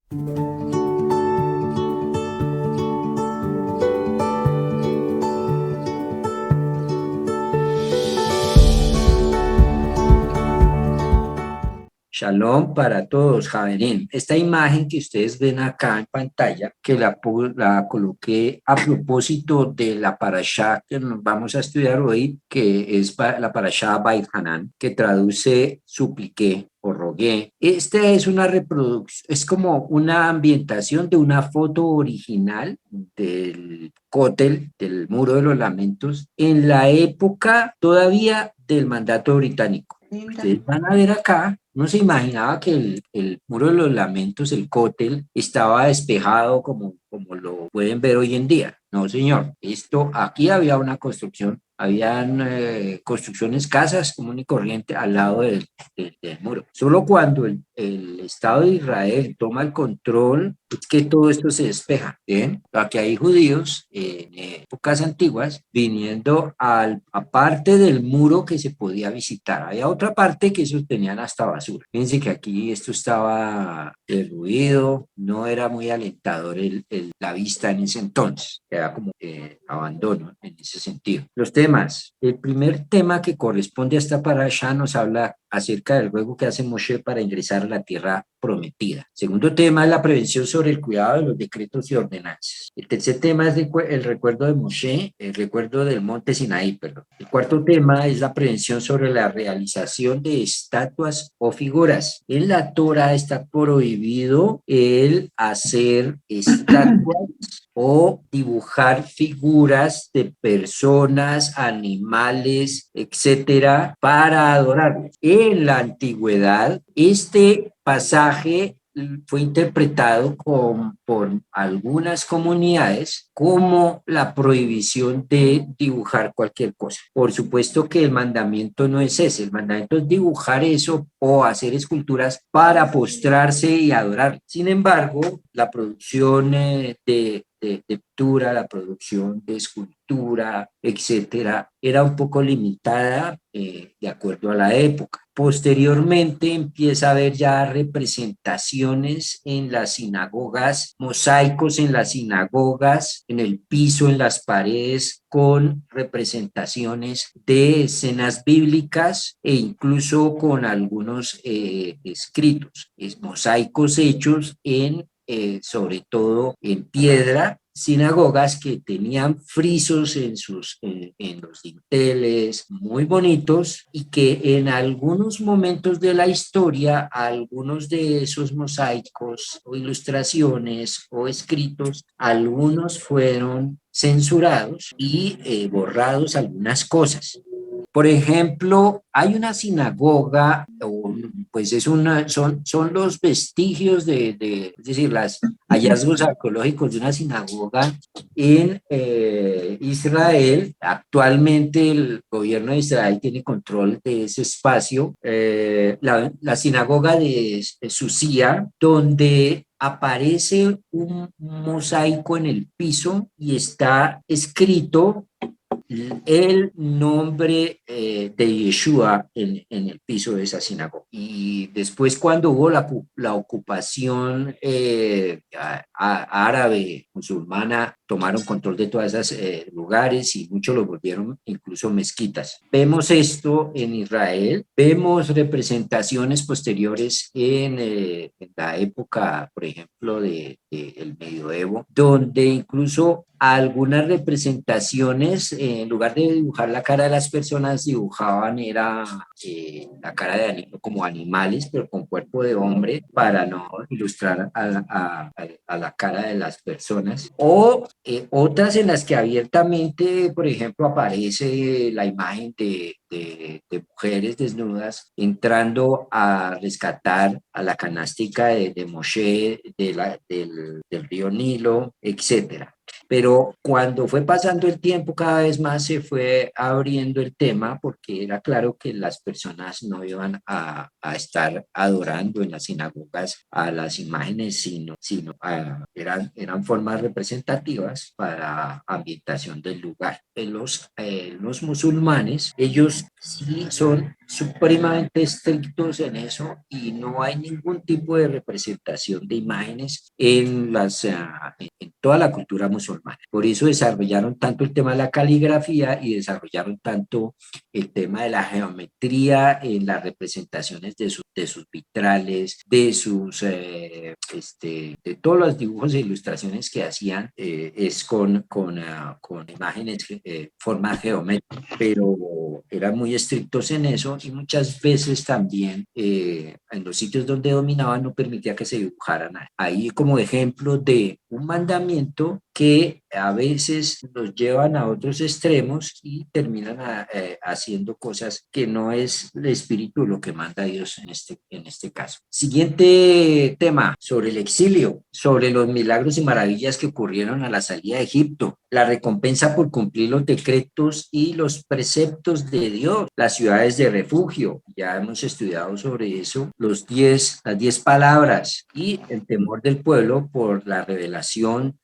Shalom para todos, Javerín. Esta imagen que ustedes ven acá en pantalla, que la coloqué a propósito de la parashá que nos vamos a estudiar hoy, que es la parashá Bait Hanan, que traduce supliqué o rogué. Esta es una reproducción, es como una ambientación de una foto original del Cótel, del Muro de los Lamentos, en la época todavía del mandato británico. Ustedes van a ver acá, no se imaginaba que el Muro de los Lamentos, el Cótel, estaba despejado como lo pueden ver hoy en día. No, señor, esto, aquí había una construcción, habían construcciones, casas común y corriente al lado del muro. Solo cuando el Estado de Israel toma el control, es que todo esto se despeja. Bien, aquí hay judíos en épocas antiguas viniendo aparte del muro que se podía visitar. Había otra parte que ellos tenían hasta basura. Fíjense que aquí esto estaba derruido, no era muy alentador la vista en ese entonces, era como abandono en ese sentido. Los temas, el primer tema que corresponde a esta parasha nos habla acerca del ruego que hace Moshe para ingresar a la tierra prometida. Segundo tema es la prevención sobre el cuidado de los decretos y ordenanzas. El tercer tema es el recuerdo de Moshe, el recuerdo del monte Sinaí, perdón. El cuarto tema es la prevención sobre la realización de estatuas o figuras. En la Torah está prohibido el hacer estatuas o dibujar figuras de personas, animales, etcétera, para adorarlos. En la antigüedad, este pasaje fue interpretado por algunas comunidades como la prohibición de dibujar cualquier cosa. Por supuesto que el mandamiento no es ese, el mandamiento es dibujar eso o hacer esculturas para postrarse y adorar. Sin embargo, la producción de pintura, la producción de escultura, etcétera, era un poco limitada de acuerdo a la época. Posteriormente empieza a haber ya representaciones en las sinagogas, mosaicos en las sinagogas, en el piso, en las paredes, con representaciones de escenas bíblicas e incluso con algunos escritos, mosaicos hechos sobre todo en piedra, sinagogas que tenían frisos en los dinteles muy bonitos y que en algunos momentos de la historia, algunos de esos mosaicos o ilustraciones o escritos, algunos fueron censurados y borrados algunas cosas. Por ejemplo, hay una sinagoga, pues son los vestigios es decir, los hallazgos arqueológicos de una sinagoga en Israel. Actualmente el gobierno de Israel tiene control de ese espacio. La sinagoga de Susia, donde aparece un mosaico en el piso y está escrito el nombre de Yeshua en el piso de esa sinagoga. Y después cuando hubo la ocupación árabe, musulmana, tomaron control de todos esos lugares y muchos los volvieron incluso mezquitas. Vemos esto en Israel, vemos representaciones posteriores en la época, por ejemplo, el medioevo, donde incluso algunas representaciones, en lugar de dibujar la cara de las personas, dibujaban la cara como animales, pero con cuerpo de hombre, para no ilustrar a la cara de las personas. O otras en las que abiertamente, por ejemplo, aparece la imagen de mujeres desnudas entrando a rescatar a la canástica de Moshe, del río Nilo, etcétera. Pero cuando fue pasando el tiempo, cada vez más se fue abriendo el tema porque era claro que las personas no iban a estar adorando en las sinagogas a las imágenes, sino eran formas representativas para ambientación del lugar. los musulmanes, ellos sí son supremamente estrictos en eso y no hay ningún tipo de representación de imágenes en toda la cultura musulmana. Por eso desarrollaron tanto el tema de la caligrafía y desarrollaron tanto el tema de la geometría en las representaciones de sus vitrales, de todos los dibujos e ilustraciones que hacían, es con imágenes, formas geométricas, pero eran muy estrictos en eso y muchas veces también en los sitios donde dominaban no permitía que se dibujaran. Ahí como ejemplo de un mandamiento que a veces nos llevan a otros extremos y terminan haciendo cosas que no es el espíritu lo que manda Dios en este caso. Siguiente tema, sobre el exilio, sobre los milagros y maravillas que ocurrieron a la salida de Egipto, la recompensa por cumplir los decretos y los preceptos de Dios, las ciudades de refugio, ya hemos estudiado sobre eso, las 10 palabras y el temor del pueblo por la revelación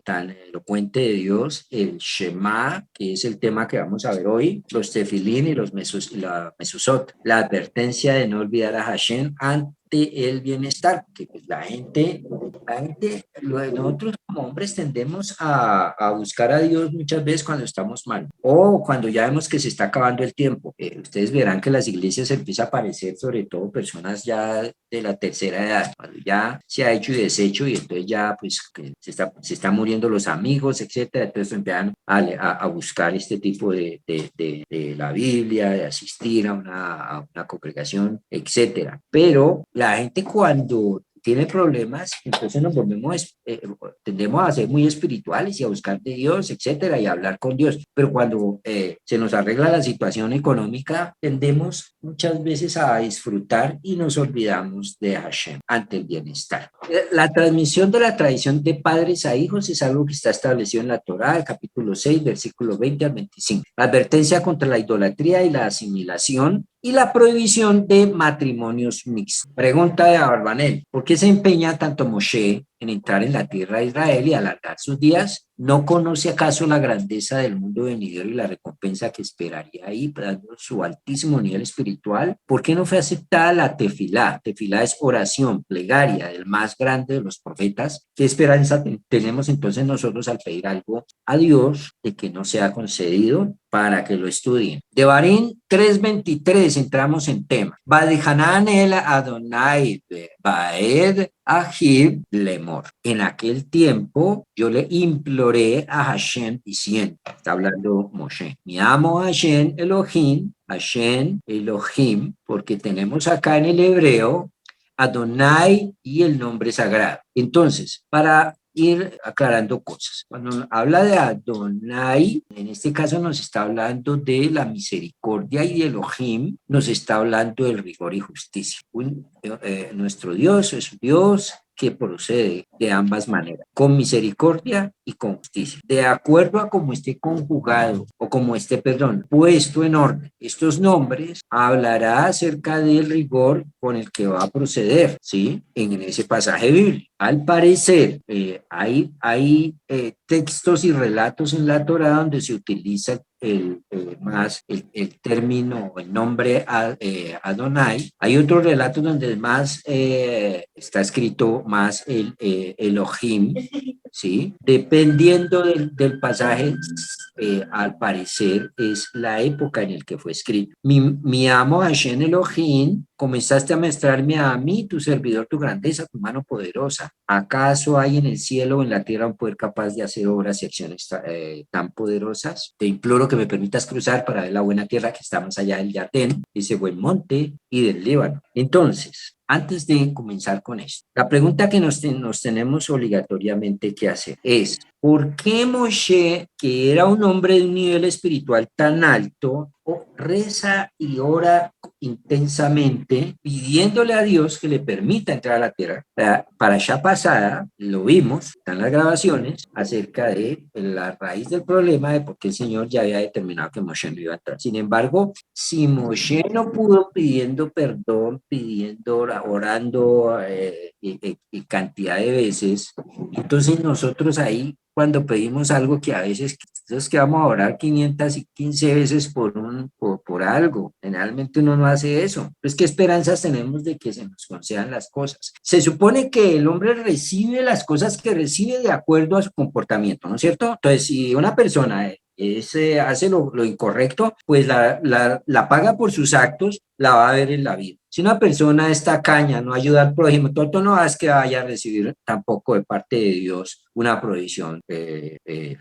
tan elocuente de Dios, el Shema, que es el tema que vamos a ver hoy, los tefilín y la mesuzot, la advertencia de no olvidar a Hashem ante el bienestar, que pues nosotros como hombres tendemos a buscar a Dios muchas veces cuando estamos mal o cuando ya vemos que se está acabando el tiempo. Ustedes verán que las iglesias empieza a aparecer sobre todo personas ya de la tercera edad, cuando ya se ha hecho y deshecho y entonces ya pues que se están muriendo los amigos, etcétera, entonces empiezan a buscar este tipo de la Biblia, de asistir a una congregación, etcétera. Pero la gente cuando tiene problemas, entonces tendemos a ser muy espirituales y a buscar de Dios, etcétera, y a hablar con Dios. Pero cuando se nos arregla la situación económica, tendemos muchas veces a disfrutar y nos olvidamos de Hashem ante el bienestar. La transmisión de la tradición de padres a hijos es algo que está establecido en la Torá, el capítulo 6, versículo 20 al 25. La advertencia contra la idolatría y la asimilación y la prohibición de matrimonios mixtos. Pregunta de Abarbanel, ¿por qué se empeña tanto Moshe en entrar en la tierra de Israel y alargar sus días? ¿No conoce acaso la grandeza del mundo venidero y la recompensa que esperaría ahí, dando su altísimo nivel espiritual? ¿Por qué no fue aceptada la tefilá? Tefilá es oración, plegaria del más grande de los profetas. ¿Qué esperanza tenemos entonces nosotros al pedir algo a Dios de que no sea concedido para que lo estudien? Devarim 3:23, entramos en tema. Badihanan el Adonai Baed Ahib Lemor. En aquel tiempo yo le imploré a Hashem diciendo, está hablando Moshe, mi amo Hashem Elohim, porque tenemos acá en el hebreo Adonai y el nombre sagrado. Entonces, para ir aclarando cosas. Cuando habla de Adonai, en este caso nos está hablando de la misericordia y de Elohim, nos está hablando del rigor y justicia. Nuestro Dios es un Dios que procede de ambas maneras, con misericordia y con justicia, de acuerdo a cómo esté conjugado o como esté, perdón, puesto en orden. Estos nombres hablará acerca del rigor con el que va a proceder, ¿sí? En ese pasaje bíblico. Al parecer, hay textos y relatos en la Torá donde se utiliza el término, el nombre Adonai. Hay otros relatos donde más está escrito más el Elohim, ¿sí? Dependiendo del pasaje, al parecer es la época en la que fue escrito. Mi amo Hashem Elohim, comenzaste a mostrarme a mí, tu servidor, tu grandeza, tu mano poderosa. ¿Acaso hay en el cielo o en la tierra un poder capaz de hacer obras y acciones tan poderosas? Te imploro que me permitas cruzar para ver la buena tierra que está más allá del Yardén, ese buen monte y del Líbano. Entonces, antes de comenzar con esto, la pregunta que nos tenemos obligatoriamente que hacer es, ¿por qué Moshe, que era un hombre de un nivel espiritual tan alto, reza y ora intensamente pidiéndole a Dios que le permita entrar a la tierra? Para allá pasada, lo vimos, están las grabaciones, acerca de la raíz del problema de por qué el Señor ya había determinado que Moshe no iba a entrar. Sin embargo, si Moshe no pudo pidiendo perdón, orando y cantidad de veces, entonces nosotros ahí cuando pedimos algo que a veces Eso es que vamos a orar 515 veces por algo. Generalmente uno no hace eso. Pues, ¿qué esperanzas tenemos de que se nos concedan las cosas? Se supone que el hombre recibe las cosas que recibe de acuerdo a su comportamiento, ¿no es cierto? Entonces, si una persona hace lo incorrecto, pues la paga por sus actos, la va a ver en la vida. Si una persona es tacaña, no ayuda al prójimo, todo no es que vaya a recibir tampoco de parte de Dios una provisión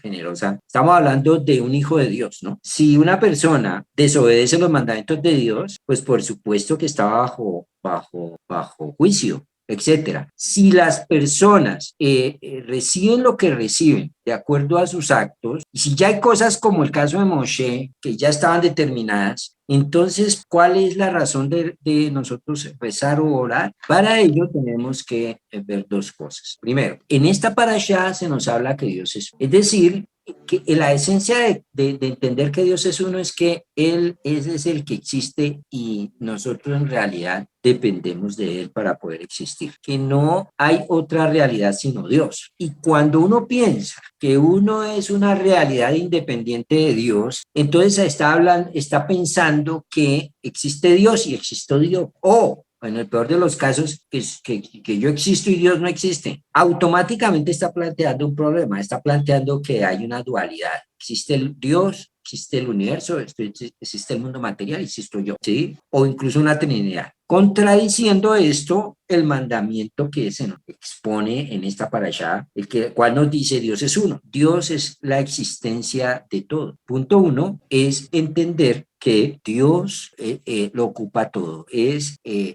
generosa. Estamos hablando de un hijo de Dios, ¿no? Si una persona desobedece los mandamientos de Dios, pues por supuesto que está bajo juicio, etcétera. Si las personas reciben lo que reciben de acuerdo a sus actos, y si ya hay cosas como el caso de Moshe, que ya estaban determinadas, entonces, ¿cuál es la razón de nosotros rezar o orar? Para ello tenemos que ver dos cosas. Primero, en esta parashá se nos habla que Dios es decir, que la esencia de entender que Dios es uno es que Él es el que existe y nosotros en realidad dependemos de Él para poder existir, que no hay otra realidad sino Dios. Y cuando uno piensa que uno es una realidad independiente de Dios, entonces está pensando que existe Dios y existo Dios, o en el peor de los casos, que yo existo y Dios no existe, automáticamente está planteando un problema, está planteando que hay una dualidad. Existe el Dios, existe el universo, existe el mundo material, existo yo, ¿sí? O incluso una trinidad. Contradiciendo esto, el mandamiento que se nos expone en esta parashá, cual nos dice Dios es uno. Dios es la existencia de todo. Punto uno es entender que Dios lo ocupa todo.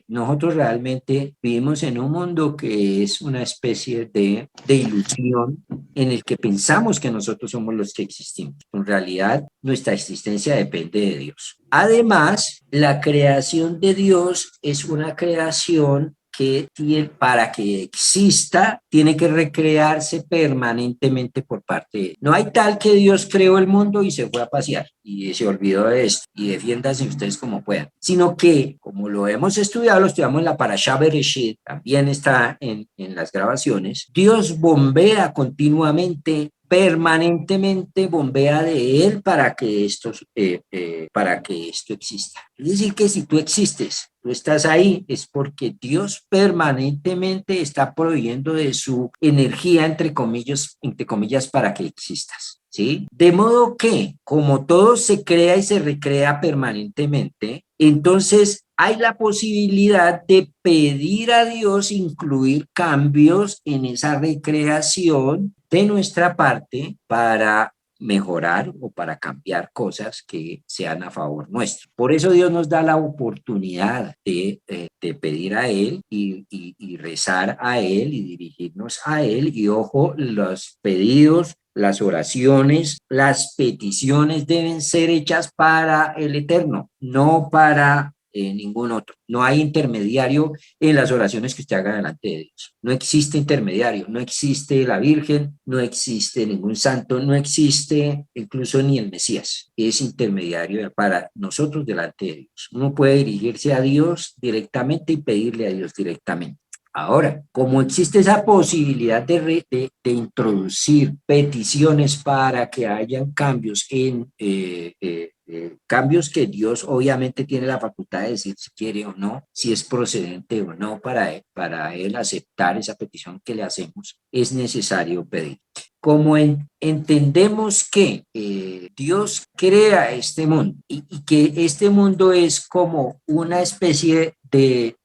Nosotros realmente vivimos en un mundo que es una especie de ilusión en el que pensamos que nosotros somos los que existimos. En realidad, nuestra existencia depende de Dios. Además, la creación de Dios es una creación que para que exista, tiene que recrearse permanentemente por parte de él. No hay tal que Dios creó el mundo y se fue a pasear y se olvidó de esto y defiéndanse ustedes como puedan, sino que, como lo hemos estudiado, lo estudiamos en la Parashá Bereshit, también está en las grabaciones, Dios bombea continuamente, permanentemente bombea de él para que esto exista. Es decir, que si tú existes, tú estás ahí, es porque Dios permanentemente está proveyendo de su energía, entre comillas, para que existas. ¿Sí? De modo que, como todo se crea y se recrea permanentemente, entonces hay la posibilidad de pedir a Dios incluir cambios en esa recreación de nuestra parte para mejorar o para cambiar cosas que sean a favor nuestro. Por eso Dios nos da la oportunidad de pedir a Él y rezar a Él y dirigirnos a Él. Y ojo, los pedidos, las oraciones, las peticiones deben ser hechas para el Eterno, no para ningún otro. No hay intermediario en las oraciones que usted haga delante de Dios. No existe intermediario, no existe la Virgen, no existe ningún santo, no existe incluso ni el Mesías. Es intermediario para nosotros delante de Dios. Uno puede dirigirse a Dios directamente y pedirle a Dios directamente. Ahora, como existe esa posibilidad de introducir peticiones para que hayan cambios cambios que Dios obviamente tiene la facultad de decir si quiere o no, si es procedente o no para él aceptar esa petición que le hacemos, es necesario pedir. Como entendemos que Dios crea este mundo y que este mundo es como una especie de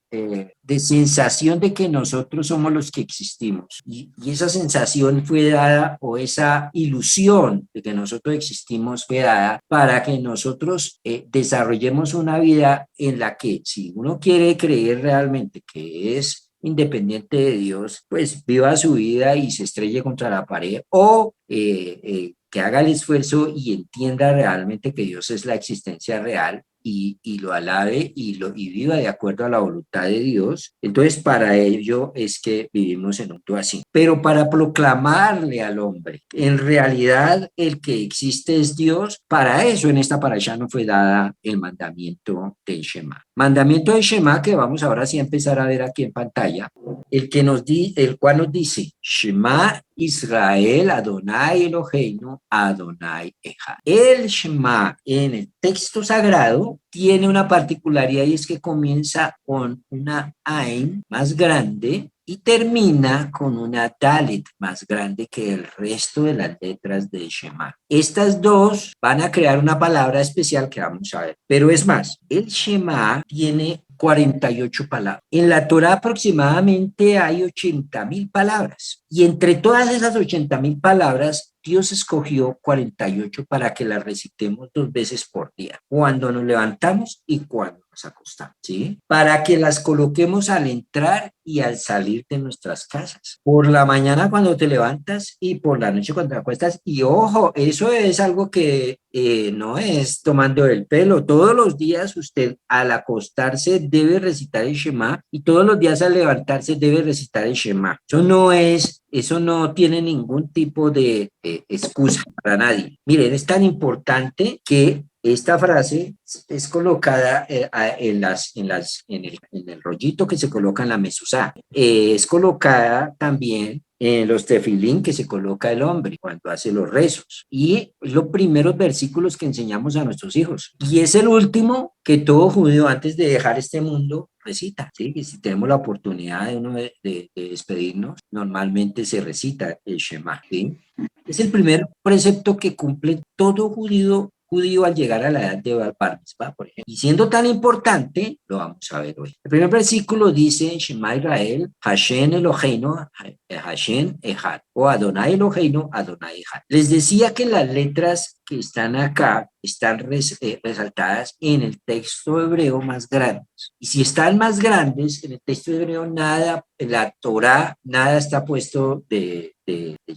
sensación de que nosotros somos los que existimos. Y esa sensación fue dada, o esa ilusión de que nosotros existimos fue dada para que nosotros desarrollemos una vida en la que, si uno quiere creer realmente que es independiente de Dios, pues viva su vida y se estrelle contra la pared, o que haga el esfuerzo y entienda realmente que Dios es la existencia real y lo alabe y viva de acuerdo a la voluntad de Dios. Entonces, para ello es que vivimos en un mundo así. Pero para proclamarle al hombre, en realidad el que existe es Dios, para eso en esta parashá no fue dada el mandamiento del Shema. Mandamiento de Shema, que vamos ahora sí a empezar a ver aquí en pantalla, el cual nos dice, Shema Israel Adonai Eloheinu Adonai Echad. El Shema en el texto sagrado tiene una particularidad y es que comienza con una Ain más grande y termina con una Dalet más grande que el resto de las letras de Shema. Estas dos van a crear una palabra especial que vamos a ver. Pero es más, el Shema tiene 48 palabras. En la Torah aproximadamente hay 80.000 palabras. Y entre todas esas 80.000 palabras, Dios escogió 48 para que las recitemos 2 veces por día, cuando nos levantamos y cuando nos acostamos, ¿sí? Para que las coloquemos al entrar y al salir de nuestras casas. Por la mañana cuando te levantas y por la noche cuando te acuestas. Y ojo, eso es algo que no es tomando el pelo. Todos los días usted al acostarse debe recitar el Shema y todos los días al levantarse debe recitar el Shema. Eso no tiene ningún tipo de excusa para nadie. Miren, es tan importante que esta frase es colocada en el rollito que se coloca en la mezuzá. Es colocada también en los tefilín que se coloca el hombre cuando hace los rezos. Y los primeros versículos que enseñamos a nuestros hijos. Y es el último que todo judío antes de dejar este mundo recita, ¿sí? Y si tenemos la oportunidad de despedirnos, normalmente se recita el Shema, ¿sí? Es el primer precepto que cumple todo judío al llegar a la edad de Bar Mitzvah, por ejemplo. Y siendo tan importante, lo vamos a ver hoy. El primer versículo dice, Shema Israel, Hashem Eloheinu, Hashem Echad, o Adonai Eloheinu, Adonai Echad. Les decía que las letras que están acá están resaltadas en el texto hebreo más grandes. Y si están más grandes, en el texto hebreo nada, en la Torá, nada está puesto de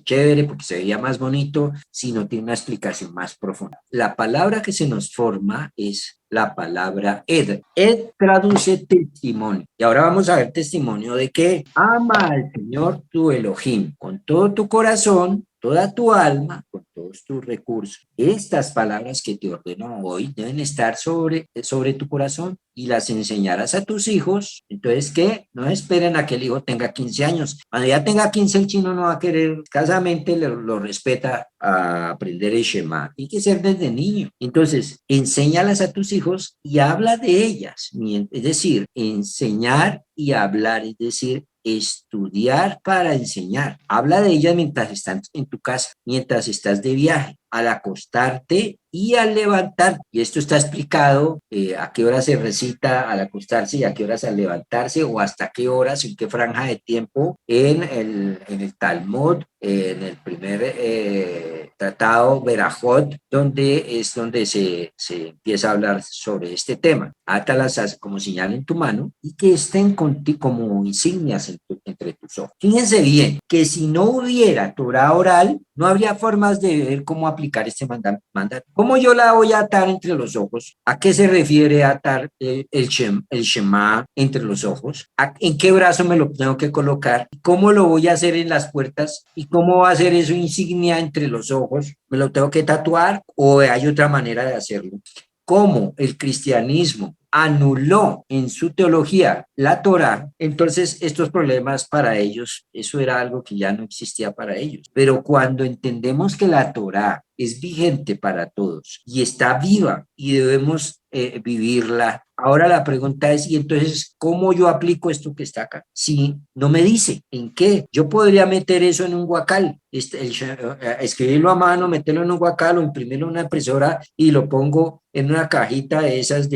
chévere porque se veía más bonito, sino tiene una explicación más profunda. La palabra que se nos forma es la palabra Ed. Ed traduce testimonio. Y ahora vamos a ver testimonio de que ama al Señor tu Elohim con todo tu corazón, toda tu alma, con todos tus recursos. Estas palabras que te ordeno hoy deben estar sobre tu corazón y las enseñarás a tus hijos. Entonces, ¿qué? No esperen a que el hijo tenga 15 años. Cuando ya tenga 15, el chino no va a querer, escasamente lo respeta a aprender el Shema. Tiene que ser desde niño. Entonces, enséñalas a tus hijos y habla de ellas. Es decir, enseñar y hablar, es decir, estudiar para enseñar. Habla de ellas mientras estás en tu casa, mientras estás de viaje, al acostarte y al levantar. Y esto está explicado a qué hora se recita al acostarse y a qué horas al levantarse o hasta qué horas, en qué franja de tiempo en el Talmud, en el primer tratado Berajot, donde se empieza a hablar sobre este tema. Átalas como señal en tu mano y que estén contigo como insignias entre tus ojos. Fíjense bien que si no hubiera Torah oral, no habría formas de ver cómo aplicar este mandato. ¿Cómo yo la voy a atar entre los ojos? ¿A qué se refiere atar el Shema entre los ojos? ¿En qué brazo me lo tengo que colocar? ¿Cómo lo voy a hacer en las puertas? ¿Y cómo va a ser eso insignia entre los ojos? ¿Me lo tengo que tatuar o hay otra manera de hacerlo? ¿Cómo el cristianismo anuló en su teología la Torá? Entonces estos problemas para ellos, eso era algo que ya no existía para ellos. Pero cuando entendemos que la Torá es vigente para todos y está viva y debemos vivirla. Ahora la pregunta es, ¿y entonces cómo yo aplico esto que está acá? Si no me dice en qué, yo podría meter eso en un guacal, escribirlo a mano, meterlo en un guacal o imprimirlo en una impresora y lo pongo en una cajita de esas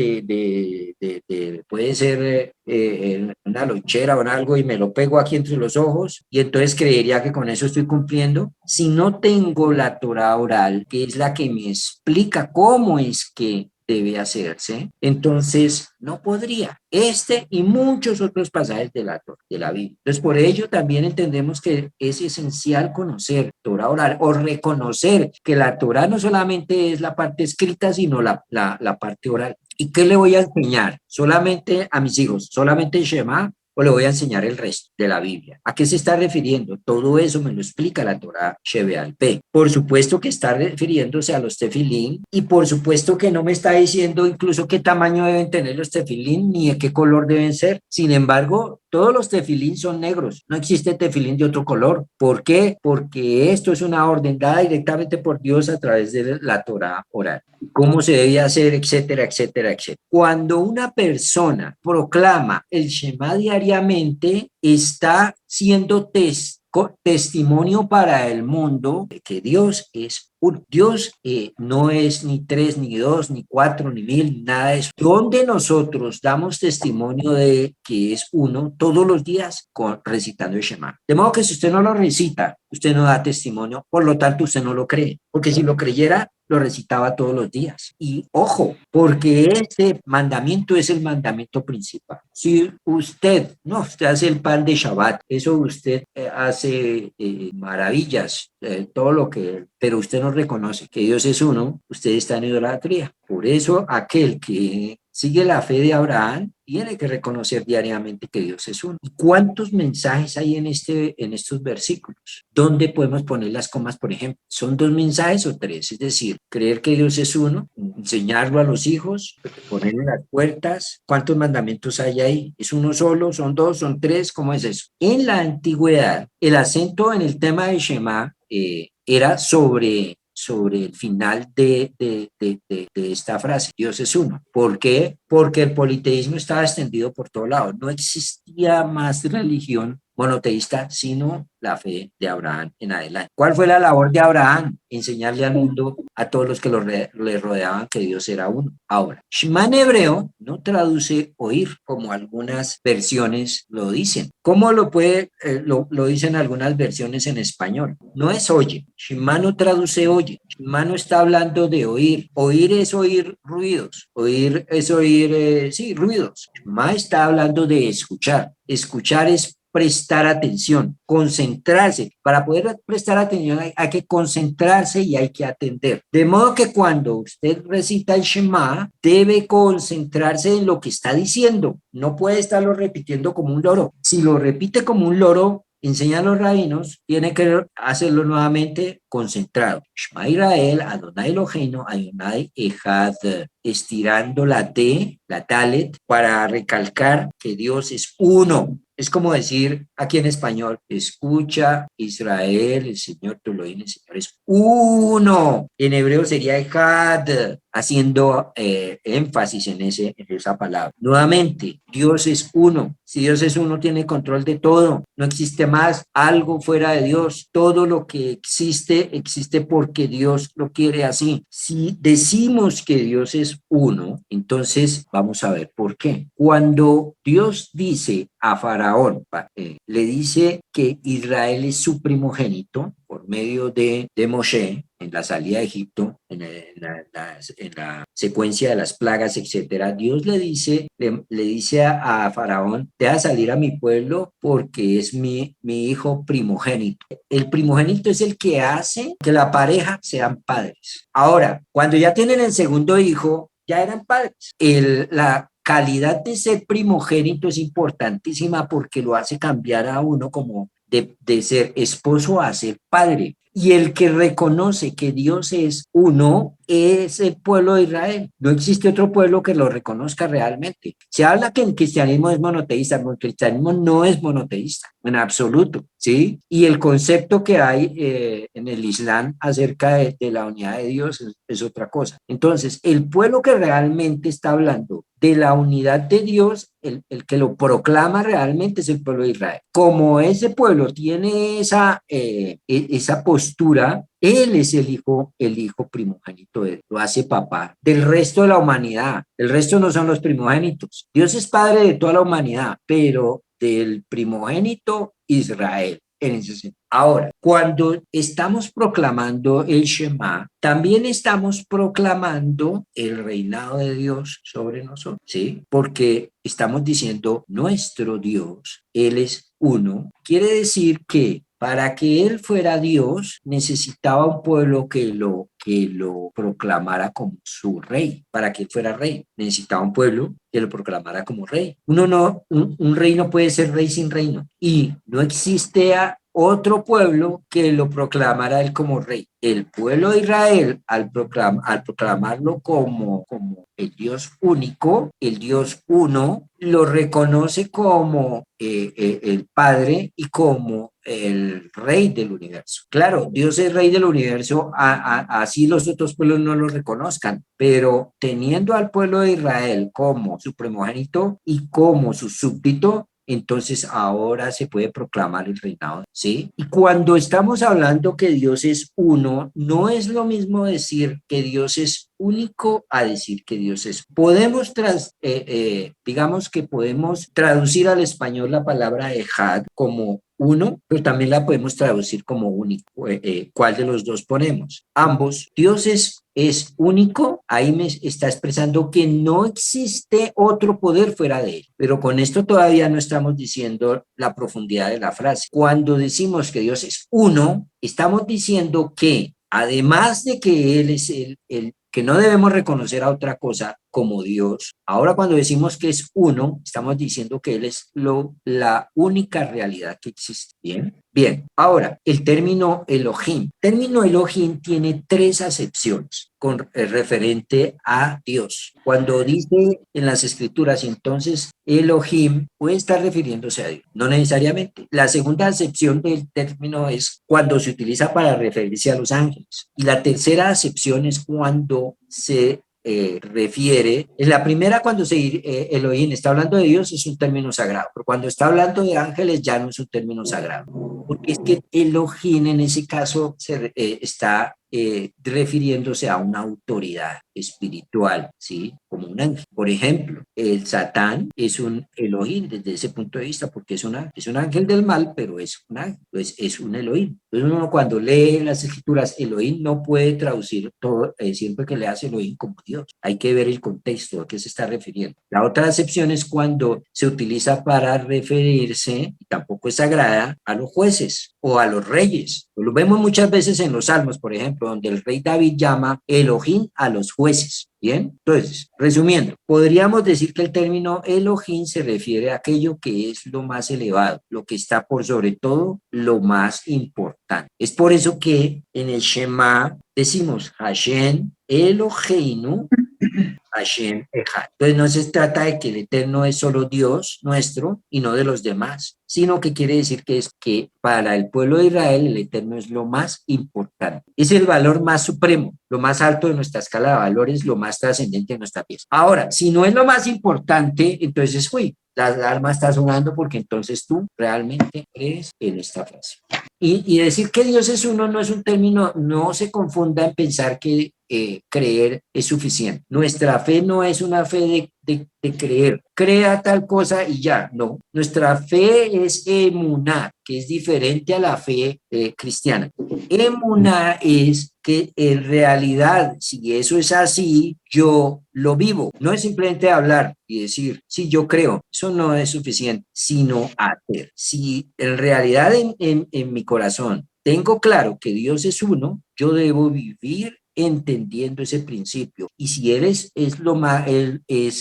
puede ser una lonchera o en algo y me lo pego aquí entre los ojos y entonces creería que con eso estoy cumpliendo. Si no tengo la Torah oral, que es la que me explica cómo es que debe hacerse, entonces no podría. Este y muchos otros pasajes de la Biblia. Entonces, por ello también entendemos que es esencial conocer Torah oral o reconocer que la Torah no solamente es la parte escrita, sino la parte oral. ¿Y qué le voy a enseñar? Solamente a mis hijos, solamente Shema. o le voy a enseñar el resto de la Biblia. ¿A qué se está refiriendo? Todo eso me lo explica la Torá Shebeal Peh. Por supuesto que está refiriéndose a los tefilín y por supuesto que no me está diciendo incluso qué tamaño deben tener los tefilín ni de qué color deben ser. Sin embargo, todos los tefilín son negros. No existe tefilín de otro color. ¿Por qué? Porque esto es una orden dada directamente por Dios a través de la Torá oral. Cómo se debe hacer, etcétera, etcétera, etcétera. Cuando una persona proclama el Shema diariamente, está siendo testimonio para el mundo de que Dios es un Dios, no es ni tres, ni dos, ni cuatro, ni mil, nada de eso. Donde nosotros damos testimonio de que es uno todos los días recitando el Shema. De modo que si usted no lo recita, usted no da testimonio, por lo tanto usted no lo cree, porque si lo creyera, lo recitaba todos los días. Y ojo, porque este mandamiento es el mandamiento principal. Si usted hace el pan de Shabbat, eso usted hace maravillas, todo lo que, pero usted no reconoce que Dios es uno, usted está en idolatría. Por eso aquel que sigue la fe de Abraham tiene que reconocer diariamente que Dios es uno. ¿Y cuántos mensajes hay en estos versículos? ¿Dónde podemos poner las comas, por ejemplo? ¿Son 2 mensajes o 3? Es decir, creer que Dios es uno, enseñarlo a los hijos, ponerle las puertas. ¿Cuántos mandamientos hay ahí? ¿Es uno solo? ¿Son 2? ¿Son 3? ¿Cómo es eso? En la antigüedad, el acento en el tema de Shema era sobre el final de esta frase, Dios es uno. ¿Por qué? Porque el politeísmo estaba extendido por todo lado. No existía más religión monoteísta, sino la fe de Abraham en adelante. ¿Cuál fue la labor de Abraham? Enseñarle al mundo, a todos los que le rodeaban, que Dios era uno. Ahora, Shema en hebreo no traduce oír, como algunas versiones lo dicen. ¿Cómo lo dicen algunas versiones en español? No es oye. Shema no traduce oye. Shema no está hablando de oír. Oír es oír ruidos. Oír es oír, sí, ruidos. Shema está hablando de escuchar. Escuchar es prestar atención, concentrarse. Para poder prestar atención hay que concentrarse y hay que atender. De modo que cuando usted recita el Shema, debe concentrarse en lo que está diciendo. No puede estarlo repitiendo como un loro. Si lo repite como un loro, enseñan los rabinos, tiene que hacerlo nuevamente concentrado. Shema Israel, Adonai Eloheinu, Adonai Echad, estirando la D, la Dalet, para recalcar que Dios es uno. Es como decir aquí en español, escucha Israel, el Señor tu Elohim, el Señor es uno. En hebreo sería Echad, haciendo énfasis en esa palabra. Nuevamente, Dios es uno. Si Dios es uno, tiene control de todo. No existe más algo fuera de Dios. Todo lo que existe, existe porque Dios lo quiere así. Si decimos que Dios es uno, entonces vamos a ver por qué. Cuando Dios dice a Faraón, le dice que Israel es su primogénito por medio de Moshe, en la salida de Egipto, en la secuencia de las plagas, etcétera, Dios le dice a Faraón, deja salir a mi pueblo porque es mi hijo primogénito. El primogénito es el que hace que la pareja sean padres. Ahora, cuando ya tienen el segundo hijo, ya eran padres. La calidad de ser primogénito es importantísima porque lo hace cambiar a uno como de ser esposo a ser padre. Y el que reconoce que Dios es uno es el pueblo de Israel. No existe otro pueblo que lo reconozca realmente. Se habla que el cristianismo es monoteísta, pero el cristianismo no es monoteísta en absoluto, ¿sí? Y el concepto que hay en el Islam acerca de la unidad de Dios es otra cosa. Entonces, el pueblo que realmente está hablando de la unidad de Dios, el que lo proclama realmente es el pueblo de Israel. Como ese pueblo tiene esa postura, él es el hijo primogénito, lo hace papá del resto de la humanidad. El resto no son los primogénitos. Dios es padre de toda la humanidad, pero del primogénito Israel. En ese sentido. Ahora, cuando estamos proclamando el Shema, también estamos proclamando el reinado de Dios sobre nosotros, ¿sí? Porque estamos diciendo nuestro Dios, Él es uno. Quiere decir que para que Él fuera Dios, necesitaba un pueblo que que lo proclamara como su rey. Para que él fuera rey, necesitaba un pueblo que lo proclamara como rey. Un rey no puede ser rey sin reino. Y no existe otro pueblo que lo proclamara él como rey. El pueblo de Israel, al proclamarlo como el Dios único, el Dios uno, lo reconoce como el Padre y como el Rey del universo. Claro, Dios es Rey del universo, así los otros pueblos no lo reconozcan, pero teniendo al pueblo de Israel como su primogénito y como su súbdito, entonces ahora se puede proclamar el reinado, ¿sí? Y cuando estamos hablando que Dios es uno, no es lo mismo decir que Dios es único a decir que Dios es. Digamos que podemos traducir al español la palabra ejad como uno, pero también la podemos traducir como único. ¿Cuál de los dos ponemos? Ambos. Dios es único, ahí me está expresando que no existe otro poder fuera de él. Pero con esto todavía no estamos diciendo la profundidad de la frase. Cuando decimos que Dios es uno, estamos diciendo que además de que Él es que no debemos reconocer a otra cosa como Dios. Ahora cuando decimos que es uno, estamos diciendo que Él es la única realidad que existe. Bien, bien. Ahora, el término Elohim. El término Elohim tiene tres acepciones con referente a Dios. Cuando dice en las escrituras, entonces Elohim puede estar refiriéndose a Dios, no necesariamente. La segunda acepción del término es cuando se utiliza para referirse a los ángeles. Y la tercera acepción es cuando se refiere, en la primera cuando Elohim está hablando de Dios es un término sagrado, pero cuando está hablando de ángeles ya no es un término sagrado, porque es que Elohim en ese caso está refiriéndose a una autoridad espiritual, ¿sí? Como un ángel. Por ejemplo, el Satán es un Elohim desde ese punto de vista, porque es un ángel del mal, pero es un ángel, pues es un Elohim. Entonces uno cuando lee las escrituras, Elohim no puede traducir todo, siempre que le hace Elohim como Dios. Hay que ver el contexto a qué se está refiriendo. La otra acepción es cuando se utiliza para referirse, y tampoco es sagrada, a los jueces o a los reyes. Lo vemos muchas veces en los Salmos, por ejemplo, donde el rey David llama Elohim a los jueces. Bien, entonces, resumiendo, podríamos decir que el término Elohim se refiere a aquello que es lo más elevado, lo que está por sobre todo, lo más importante. Es por eso que en el Shema decimos Hashem Eloheinu Hashem Echad. Entonces no se trata de que el Eterno es solo Dios nuestro y no de los demás, sino que quiere decir que es que para el pueblo de Israel el Eterno es lo más importante. Es el valor más supremo, lo más alto de nuestra escala de valores, lo más trascendente de nuestra pieza. Ahora, si no es lo más importante, entonces la alarma está sonando porque entonces tú realmente crees en esta frase. Y decir que Dios es uno no es un término, no se confunda en pensar que creer es suficiente. Nuestra fe no es una fe de creer, crea tal cosa y ya, no. Nuestra fe es emuná, que es diferente a la fe cristiana. Emuná es que en realidad, si eso es así, yo lo vivo. No es simplemente hablar y decir, sí, yo creo. Eso no es suficiente, sino hacer. Si en realidad en mi corazón tengo claro que Dios es uno, yo debo vivir entendiendo ese principio. Y si él es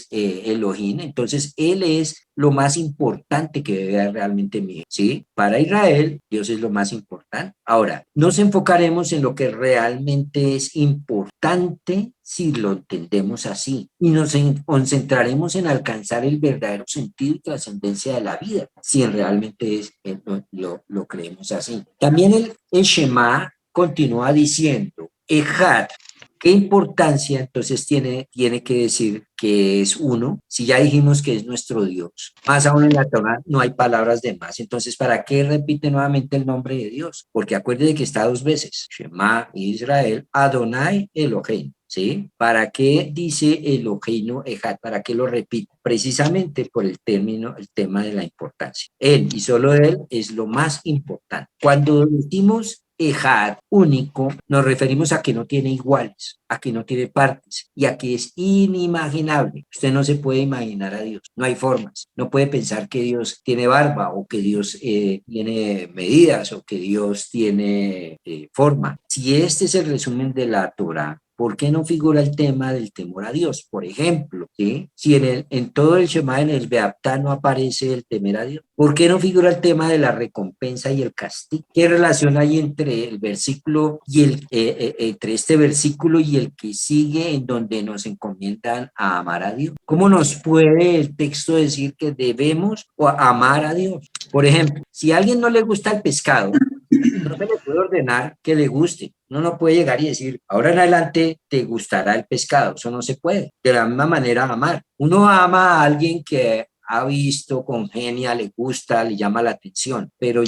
Elohim, entonces él es lo más importante que debe haber realmente en mí, ¿sí? Para Israel, Dios es lo más importante. Ahora, nos enfocaremos en lo que realmente es importante si lo entendemos así y nos concentraremos en alcanzar el verdadero sentido y trascendencia de la vida, si realmente lo creemos así. También el Shema continúa diciendo, Ejad, ¿qué importancia entonces tiene que decir que es uno? Si ya dijimos que es nuestro Dios. Más aún en la Torah no hay palabras de más. Entonces, ¿para qué repite nuevamente el nombre de Dios? Porque acuérdate que está dos veces. Shema Israel, Adonai Elohim. ¿Sí? ¿Para qué dice Eloheinu Ejad? ¿Para qué lo repite? Precisamente por el tema de la importancia. Él y solo él es lo más importante. Cuando decimos ejad, único, nos referimos a que no tiene iguales, a que no tiene partes y a que es inimaginable. Usted no se puede imaginar a Dios, no hay formas. No puede pensar que Dios tiene barba o que Dios tiene medidas o que Dios tiene forma. Si este es el resumen de la Torá, ¿por qué no figura el tema del temor a Dios? Por ejemplo, ¿sí? Si en todo el Shema, en el Beaptá, no aparece el temer a Dios, ¿por qué no figura el tema de la recompensa y el castigo? ¿Qué relación hay entre el versículo y entre este versículo y el que sigue, en donde nos encomiendan a amar a Dios? ¿Cómo nos puede el texto decir que debemos amar a Dios? Por ejemplo, si a alguien no le gusta el pescado, no se le puede ordenar que le guste. Uno no puede llegar y decir, ahora en adelante te gustará el pescado. Eso no se puede. De la misma manera, amar. Uno ama a alguien que ha visto, congenia, le gusta, le llama la atención, pero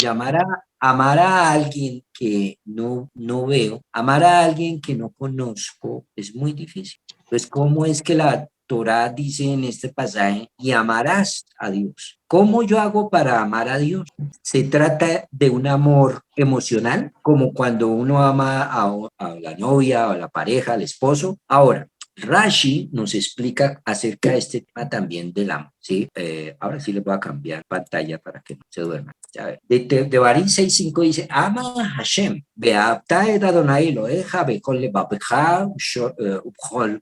amar a alguien que no veo, amar a alguien que no conozco, es muy difícil. Entonces, ¿cómo es que la Torá dice en este pasaje, y amarás a Dios? ¿Cómo yo hago para amar a Dios? Se trata de un amor emocional, como cuando uno ama a la novia, o a la pareja, al esposo. Ahora, Rashi nos explica acerca de este tema también del amor, ¿sí? Ahora sí les voy a cambiar pantalla para que no se duerman. De Barín 6.5 dice, ama a Hashem, ve'apta et Adonai Eloheja, bechol levabeja, ubchol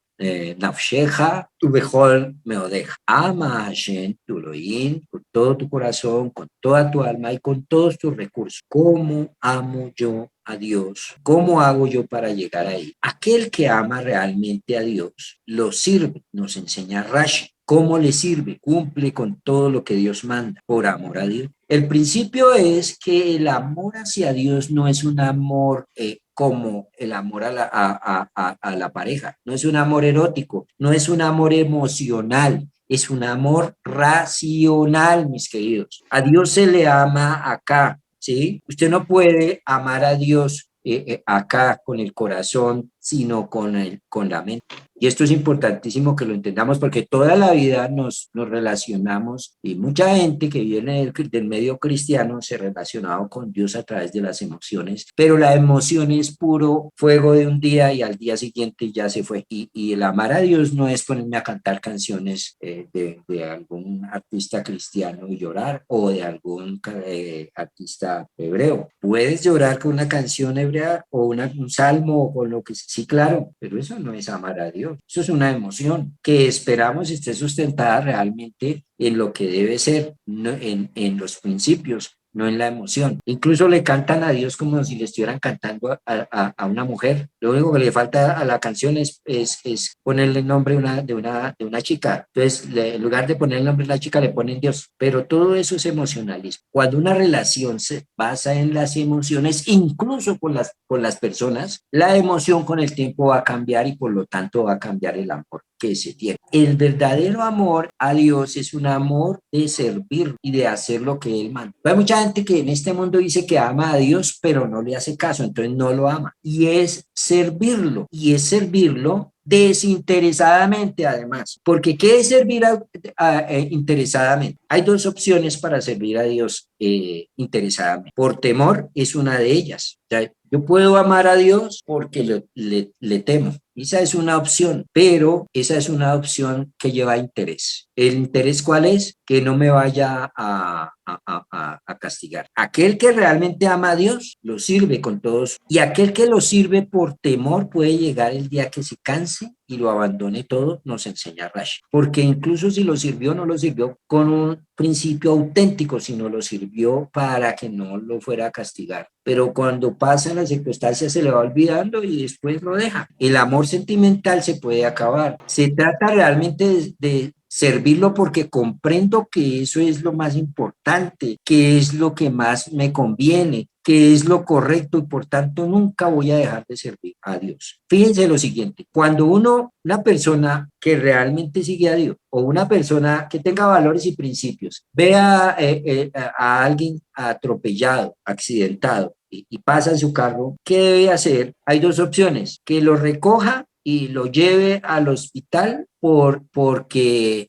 nafsheja, ubechol meodeja. Ama a Hashem, tu Elohim, con todo tu corazón, con toda tu alma y con todos tus recursos. ¿Cómo amo yo a Dios? ¿Cómo hago yo para llegar ahí? Aquel que ama realmente a Dios lo sirve, nos enseña Rashi. ¿Cómo le sirve? Cumple con todo lo que Dios manda por amor a Dios. El principio es que el amor hacia Dios no es un amor como el amor a la pareja, no es un amor erótico, no es un amor emocional, es un amor racional, mis queridos. A Dios se le ama acá, ¿sí? Usted no puede amar a Dios acá con el corazón, sino con la mente. Y esto es importantísimo que lo entendamos porque toda la vida nos relacionamos y mucha gente que viene del medio cristiano se ha relacionado con Dios a través de las emociones, pero la emoción es puro fuego de un día y al día siguiente ya se fue. Y el amar a Dios no es ponerme a cantar canciones de algún artista cristiano y llorar o de algún artista hebreo. Puedes llorar con una canción hebrea o un salmo o con lo que sí, claro, pero eso no es amar a Dios. Eso es una emoción que esperamos esté sustentada realmente en lo que debe ser, no, en los principios, no en la emoción. Incluso le cantan a Dios como si le estuvieran cantando a una mujer. Lo único que le falta a la canción es ponerle el nombre de una chica. Entonces, en lugar de poner el nombre de la chica, le ponen Dios. Pero todo eso es emocionalismo. Cuando una relación se basa en las emociones, incluso con las personas, la emoción con el tiempo va a cambiar y por lo tanto va a cambiar el amor que se tiene. El verdadero amor a Dios es un amor de servir y de hacer lo que Él manda. Hay mucha gente que en este mundo dice que ama a Dios, pero no le hace caso, entonces no lo ama. Y es servirlo desinteresadamente además. Porque ¿qué es servir interesadamente? Hay dos opciones para servir a Dios interesadamente. Por temor es una de ellas. O sea, yo puedo amar a Dios porque le temo. Esa es una opción, pero esa es una opción que lleva interés. ¿El interés cuál es? Que no me vaya a castigar. Aquel que realmente ama a Dios lo sirve con todos y aquel que lo sirve por temor puede llegar el día que se canse y lo abandone todo, nos enseña Rashi. Porque incluso si lo sirvió, no lo sirvió con un principio auténtico, sino lo sirvió para que no lo fuera a castigar. Pero cuando pasan las circunstancias se le va olvidando y después lo deja. El amor sentimental se puede acabar. Se trata realmente de servirlo porque comprendo que eso es lo más importante, que es lo que más me conviene, que es lo correcto y por tanto nunca voy a dejar de servir a Dios. Fíjense lo siguiente, cuando una persona que realmente sigue a Dios o una persona que tenga valores y principios, vea a alguien atropellado, accidentado y pasa en su carro, ¿qué debe hacer? Hay dos opciones, que lo recoja y lo lleve al hospital porque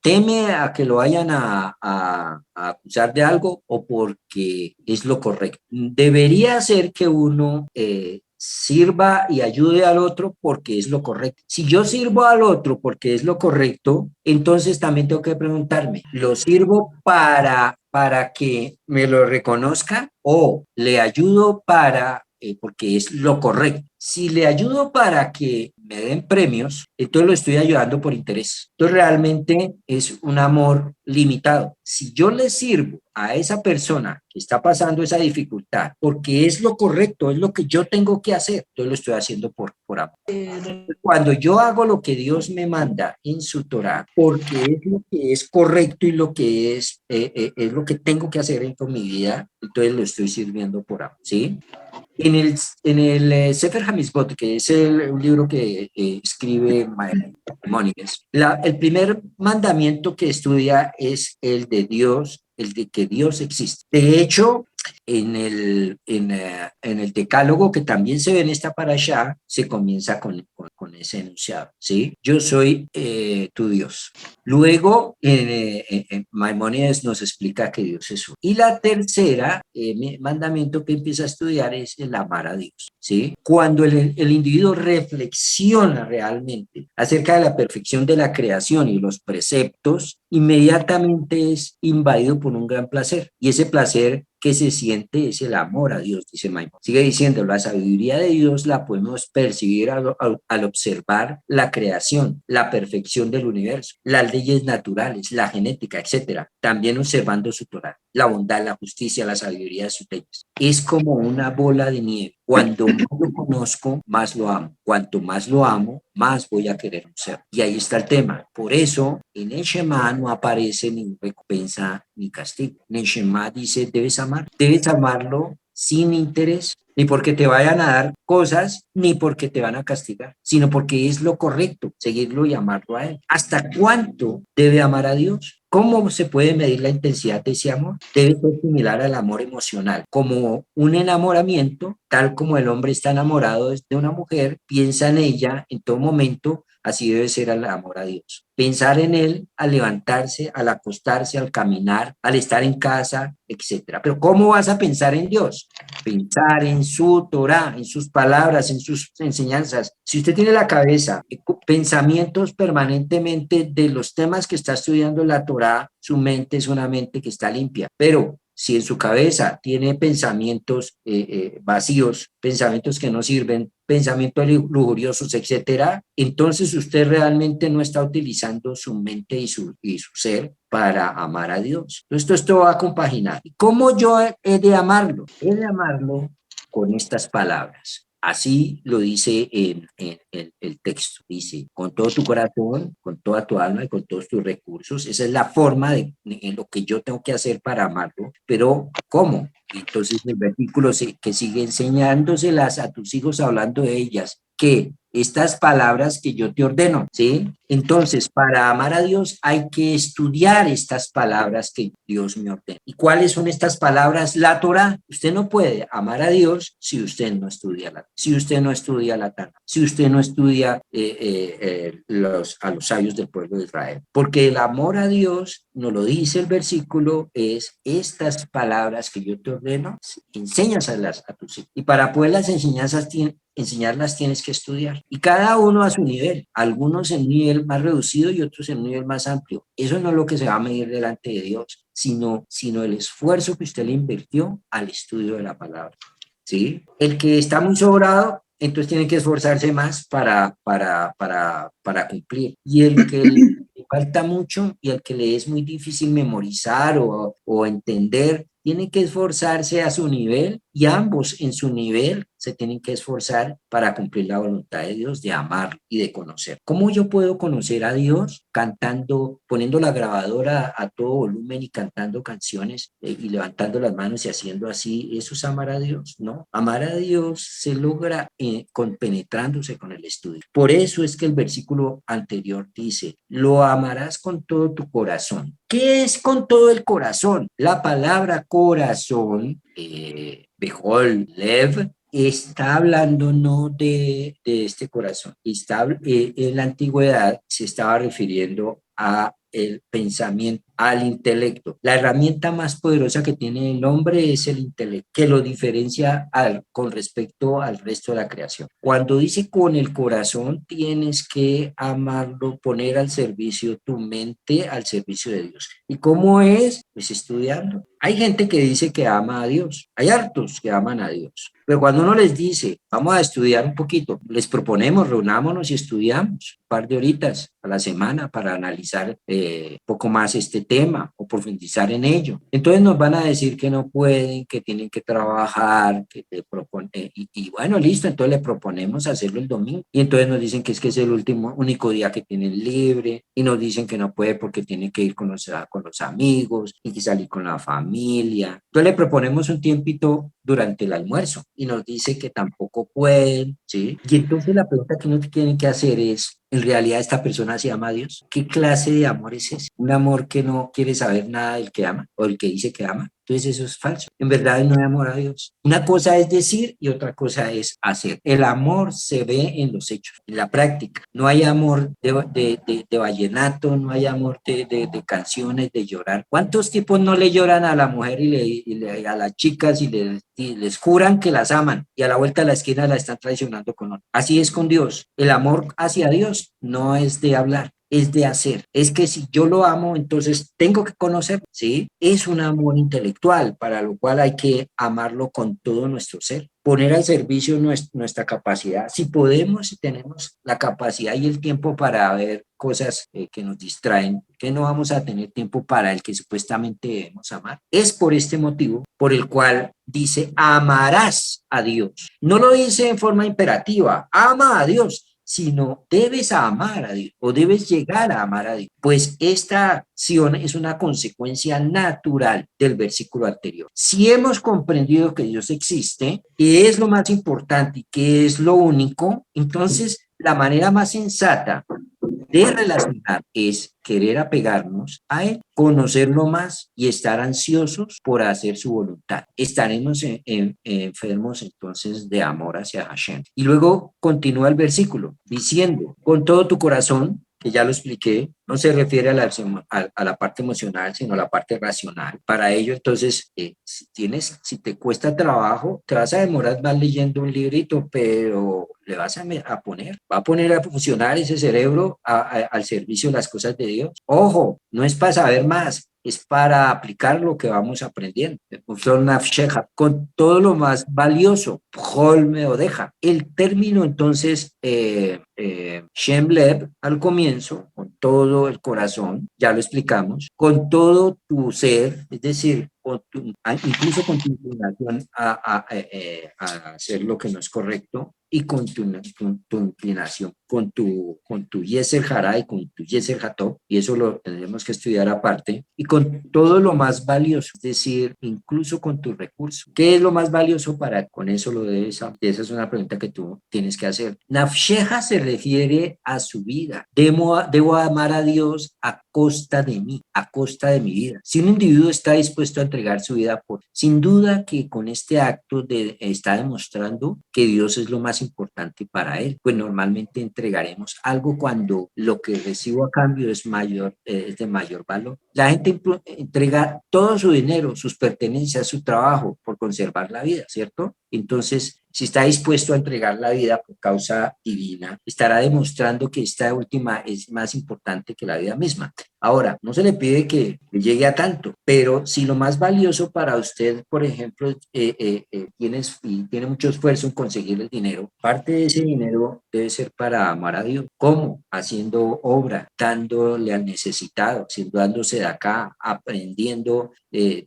teme a que lo vayan a acusar de algo o porque es lo correcto. Debería ser que uno sirva y ayude al otro porque es lo correcto. Si yo sirvo al otro porque es lo correcto, entonces también tengo que preguntarme, ¿lo sirvo para que me lo reconozca o le ayudo porque es lo correcto? Si le ayudo para que me den premios, entonces lo estoy ayudando por interés. Entonces realmente es un amor limitado. Si yo le sirvo a esa persona que está pasando esa dificultad porque es lo correcto, es lo que yo tengo que hacer, entonces lo estoy haciendo por amor. Cuando yo hago lo que Dios me manda en su Torah, porque es lo que es correcto y lo que es lo que tengo que hacer en con mi vida, entonces lo estoy sirviendo por amor, ¿sí? En el Sefer Hamizbot, que es un libro que escribe Maimónides, el primer mandamiento que estudia es el de Dios, el de que Dios existe. De hecho, en el decálogo que también se ve en esta parashá, se comienza con ese enunciado, ¿sí? Yo soy tu Dios. Luego, Maimónides nos explica que Dios es uno. Y la tercera mandamiento que empieza a estudiar es el amar a Dios, ¿sí? Cuando el individuo reflexiona realmente acerca de la perfección de la creación y los preceptos, inmediatamente es invadido por un gran placer. Y ese placer que se siente es el amor a Dios, dice Maimón. Sigue diciendo, la sabiduría de Dios la podemos percibir al observar la creación, la perfección del universo, las leyes naturales, la genética, etcétera. También observando su Torah, la bondad, la justicia, la sabiduría de sus leyes. Es como una bola de nieve. Cuando más lo conozco, más lo amo. Cuanto más lo amo, más voy a querer un ser. Y ahí está el tema. Por eso, en el Shema no aparece ni recompensa ni castigo. En el Shema dice, debes amarlo sin interés, ni porque te vayan a dar cosas, ni porque te van a castigar, sino porque es lo correcto, seguirlo y amarlo a Él. ¿Hasta cuánto debe amar a Dios? ¿Cómo se puede medir la intensidad de ese amor? Debe ser similar al amor emocional, como un enamoramiento, tal como el hombre está enamorado de una mujer, piensa en ella en todo momento, así debe ser el amor a Dios. Pensar en Él al levantarse, al acostarse, al caminar, al estar en casa, etcétera. Pero ¿cómo vas a pensar en Dios? Pensar en su Torah, en sus palabras, en sus enseñanzas. Si usted tiene la cabeza, pensamientos permanentemente de los temas que está estudiando la Torah, su mente es una mente que está limpia. Pero si en su cabeza tiene pensamientos vacíos, pensamientos que no sirven, pensamientos lujuriosos, etcétera, entonces usted realmente no está utilizando su mente y su ser para amar a Dios. Entonces, esto va a compaginar. ¿Cómo yo he de amarlo? He de amarlo con estas palabras. Así lo dice en el texto. Dice, con todo tu corazón, con toda tu alma y con todos tus recursos. Esa es la forma en lo que yo tengo que hacer para amarlo. Pero, ¿cómo? Entonces el versículo que sigue enseñándoselas a tus hijos, hablando de ellas, que estas palabras que yo te ordeno, ¿sí? Entonces, para amar a Dios hay que estudiar estas palabras que Dios me ordena. ¿Y cuáles son estas palabras? La Torah. Usted no puede amar a Dios si usted no estudia si usted no estudia la Torah, si usted no estudia a los sabios del pueblo de Israel. Porque el amor a Dios, nos lo dice el versículo, es estas palabras que yo te ordeno, enséñaselas a tus hijos. Y para poder enseñarlas tienes que estudiar. Y cada uno a su nivel, algunos en un nivel más reducido y otros en un nivel más amplio. Eso no es lo que se va a medir delante de Dios, sino el esfuerzo que usted le invirtió al estudio de la palabra. ¿Sí? El que está muy sobrado, entonces tiene que esforzarse más para cumplir. Y el que le falta mucho y el que le es muy difícil memorizar o entender, tiene que esforzarse a su nivel y ambos en su nivel se tienen que esforzar para cumplir la voluntad de Dios, de amar y de conocer. ¿Cómo yo puedo conocer a Dios? Cantando, poniendo la grabadora a todo volumen y cantando canciones y levantando las manos y haciendo así. ¿Eso es amar a Dios? No. Amar a Dios se logra penetrándose con el estudio. Por eso es que el versículo anterior dice, lo amarás con todo tu corazón. ¿Qué es con todo el corazón? La palabra corazón, Behol, Lev, está hablando no de este corazón. En la antigüedad se estaba refiriendo a el pensamiento, al intelecto. La herramienta más poderosa que tiene el hombre es el intelecto, que lo diferencia con respecto al resto de la creación. Cuando dice con el corazón, tienes que amarlo, poner al servicio tu mente, al servicio de Dios. ¿Y cómo es? Pues estudiando. Hay gente que dice que ama a Dios, hay hartos que aman a Dios, pero cuando uno les dice, vamos a estudiar un poquito, les proponemos, reunámonos y estudiamos un par de horitas a la semana para analizar poco más este tema o profundizar en ello. Entonces nos van a decir que no pueden, que tienen que trabajar, que te proponen, y bueno, listo, entonces le proponemos hacerlo el domingo. Y entonces nos dicen que es el único día que tienen libre, y nos dicen que no puede porque tiene que ir con los amigos y que salir con la familia. Entonces le proponemos un tiempito durante el almuerzo y nos dice que tampoco pueden, ¿sí? Y entonces la pregunta que uno tiene que hacer es, ¿en realidad esta persona se ama a Dios? ¿Qué clase de amor es ese? ¿Un amor que no quiere saber nada del que ama o el que dice que ama? Entonces eso es falso. En verdad no hay amor a Dios. Una cosa es decir y otra cosa es hacer. El amor se ve en los hechos, en la práctica. No hay amor de vallenato, no hay amor de canciones, de llorar. ¿Cuántos tipos no le lloran a la mujer a las chicas y les juran que las aman y a la vuelta de la esquina la están traicionando con otro? Así es con Dios. El amor hacia Dios no es de hablar, es de hacer. Es que si yo lo amo, entonces tengo que conocer, ¿sí? Es un amor intelectual, para lo cual hay que amarlo con todo nuestro ser. Poner al servicio nuestra capacidad. Si podemos, si tenemos la capacidad y el tiempo para ver cosas que nos distraen, que no vamos a tener tiempo para el que supuestamente debemos amar. Es por este motivo por el cual dice, amarás a Dios. No lo dice en forma imperativa, ama a Dios, sino debes amar a Dios o debes llegar a amar a Dios. Pues esta acción es una consecuencia natural del versículo anterior. Si hemos comprendido que Dios existe, que es lo más importante y que es lo único, entonces la manera más sensata de relacionar es querer apegarnos a Él, conocerlo más y estar ansiosos por hacer su voluntad. Estaremos enfermos entonces de amor hacia Hashem. Y luego continúa el versículo diciendo, con todo tu corazón, que ya lo expliqué, no se refiere a la parte emocional, sino a la parte racional. Para ello, entonces, si te cuesta trabajo, te vas a demorar más leyendo un librito, pero le vas va a poner a funcionar ese cerebro al servicio de las cosas de Dios. Ojo, no es para saber más, es para aplicar lo que vamos aprendiendo. Con todo lo más valioso, me o deja. El término entonces, Shem Lev, al comienzo, con todo el corazón, ya lo explicamos, con todo tu ser, es decir, incluso con tu inclinación a hacer lo que no es correcto, y con tu inclinación, con tu Yeser Hará y con tu Yeser Hatov, y eso lo tendremos que estudiar aparte, y con todo lo más valioso, es decir, incluso con tus recursos. ¿Qué es lo más valioso para con eso lo debes? Esa es una pregunta que tú tienes que hacer. Nafsheja se refiere a su vida. Debo amar a Dios a costa de mí, a costa de mi vida. Si un individuo está dispuesto a entregar su vida sin duda que con este acto está demostrando que Dios es lo más importante para él. Pues normalmente entregaremos algo cuando lo que recibo a cambio es de mayor valor. La gente entrega todo su dinero, sus pertenencias, su trabajo por conservar la vida, ¿cierto? Entonces, si está dispuesto a entregar la vida por causa divina, estará demostrando que esta última es más importante que la vida misma. Ahora, no se le pide que llegue a tanto, pero si lo más valioso para usted, por ejemplo, tiene mucho esfuerzo en conseguir el dinero, parte de ese dinero debe ser para amar a Dios. ¿Cómo? Haciendo obra, dándole al necesitado, dándose de acá, aprendiendo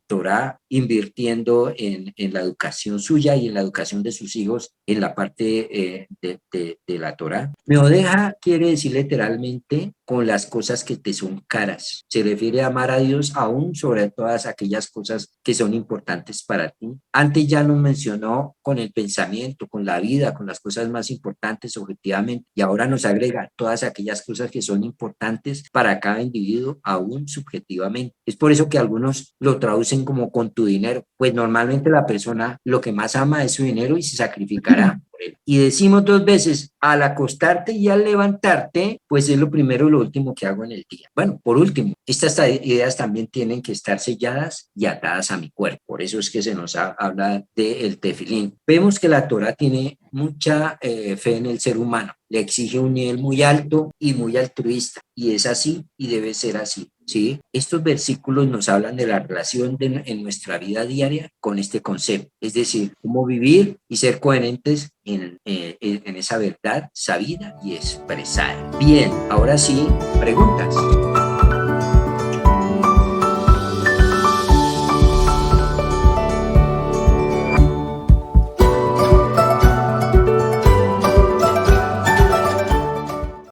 Torah, invirtiendo en la educación suya y en la educación de sus hijos en la parte de la Torah. Meodeja quiere decir literalmente con las cosas que te son caras. Se refiere a amar a Dios aún sobre todas aquellas cosas que son importantes para ti. Antes ya nos mencionó con el pensamiento, con la vida, con las cosas más importantes objetivamente, y ahora nos agrega todas aquellas cosas que son importantes para cada individuo aún subjetivamente. Es por eso que algunos lo traducen como con tu dinero, pues normalmente la persona lo que más ama es su dinero y se sacrificará por él. Y decimos dos veces, al acostarte y al levantarte, pues es lo primero y lo último que hago en el día. Bueno, por último, estas ideas también tienen que estar selladas y atadas a mi cuerpo. Por eso es que se nos habla del tefilín. Vemos que la Torah tiene mucha fe en el ser humano. Le exige un nivel muy alto y muy altruista. Y es así y debe ser así. ¿Sí? Estos versículos nos hablan de la relación en nuestra vida diaria con este concepto, es decir, cómo vivir y ser coherentes en esa verdad sabida y expresada. Bien, ahora sí, preguntas.